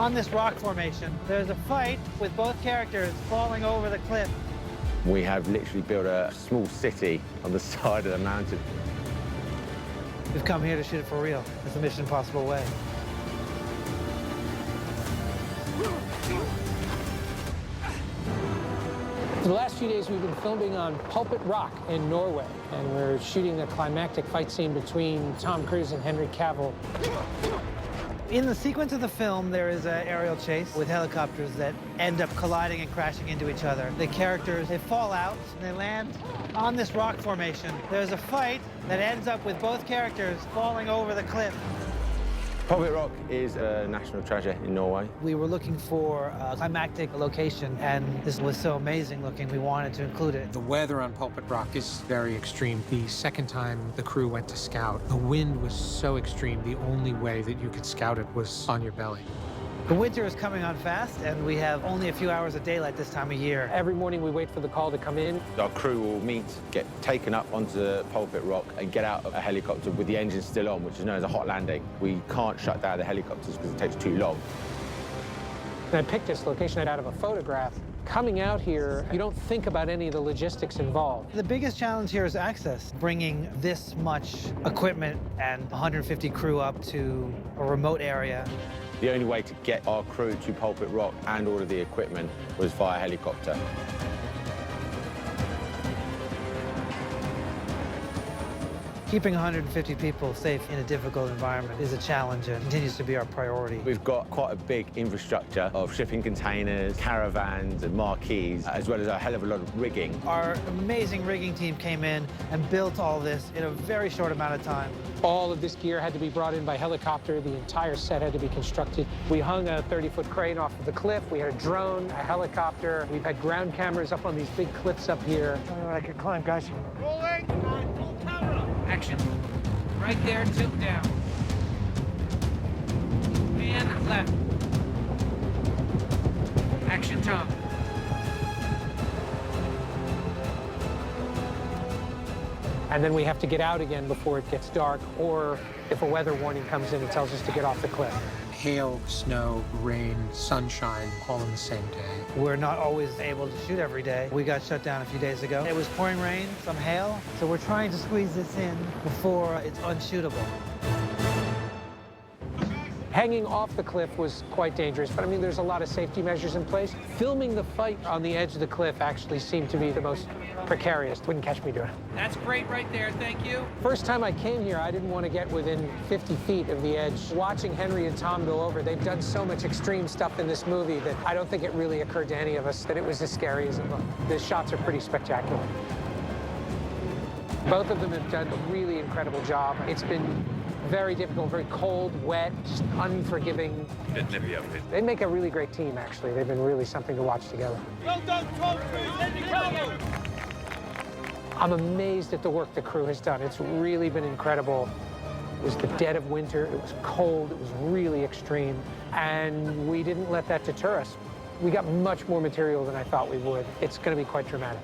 On this rock formation, there's a fight with both characters falling over the cliff. We have literally built a small city on the side of the mountain. We've come here to shoot it for real. It's a Mission Impossible way. For the last few days, we've been filming on Pulpit Rock in Norway, and we're shooting the climactic fight scene between Tom Cruise and Henry Cavill. In the sequence of the film, there is an aerial chase with helicopters that end up colliding and crashing into each other. The characters, they fall out, and they land on this rock formation. There's a fight that ends up with both characters falling over the cliff. Pulpit Rock is a national treasure in Norway. We were looking for a climactic location, and this was so amazing looking, we wanted to include it. The weather on Pulpit Rock is very extreme. The second time the crew went to scout, the wind was so extreme, the only way that you could scout it was on your belly. The winter is coming on fast, and we have only a few hours of daylight this time of year. Every morning we wait for the call to come in. Our crew will meet, get taken up onto Pulpit Rock and get out of a helicopter with the engine still on, which is known as a hot landing. We can't shut down the helicopters because it takes too long. And I picked this location out of a photograph. Coming out here, you don't think about any of the logistics involved. The biggest challenge here is access. Bringing this much equipment and 150 crew up to a remote area. The only way to get our crew to Pulpit Rock and all of the equipment was via helicopter. Keeping 150 people safe in a difficult environment is a challenge and continues to be our priority. We've got quite a big infrastructure of shipping containers, caravans and marquees, as well as a hell of a lot of rigging. Our amazing rigging team came in and built all this in a very short amount of time. All of this gear had to be brought in by helicopter. The entire set had to be constructed. We hung a 30-foot crane off of the cliff. We had a drone, a helicopter. We've had ground cameras up on these big cliffs up here. I don't know what I can climb, guys. Rolling, full camera. Action. Right there, tilt down. And left. Action, Tom. And then we have to get out again before it gets dark, or if a weather warning comes in, it tells us to get off the cliff. Hail, snow, rain, sunshine, all in the same day. We're not always able to shoot every day. We got shut down a few days ago. It was pouring rain, some hail, so we're trying to squeeze this in before it's unshootable. Hanging off the cliff was quite dangerous, but I mean, there's a lot of safety measures in place. Filming the fight on the edge of the cliff actually seemed to be the most precarious. Wouldn't catch me doing it. That's great right there, thank you. First time I came here, I didn't want to get within 50 feet of the edge. Watching Henry and Tom go over, they've done so much extreme stuff in this movie that I don't think it really occurred to any of us that it was as scary as it looked. The shots are pretty spectacular. Both of them have done a really incredible job. It's been very difficult, very cold, wet, just unforgiving. They make a really great team, actually. They've been really something to watch together. Well done, Tom Cruise, Henry Cavill. I'm amazed at the work the crew has done. It's really been incredible. It was the dead of winter, it was cold, it was really extreme, and we didn't let that deter us. We got much more material than I thought we would. It's going to be quite dramatic.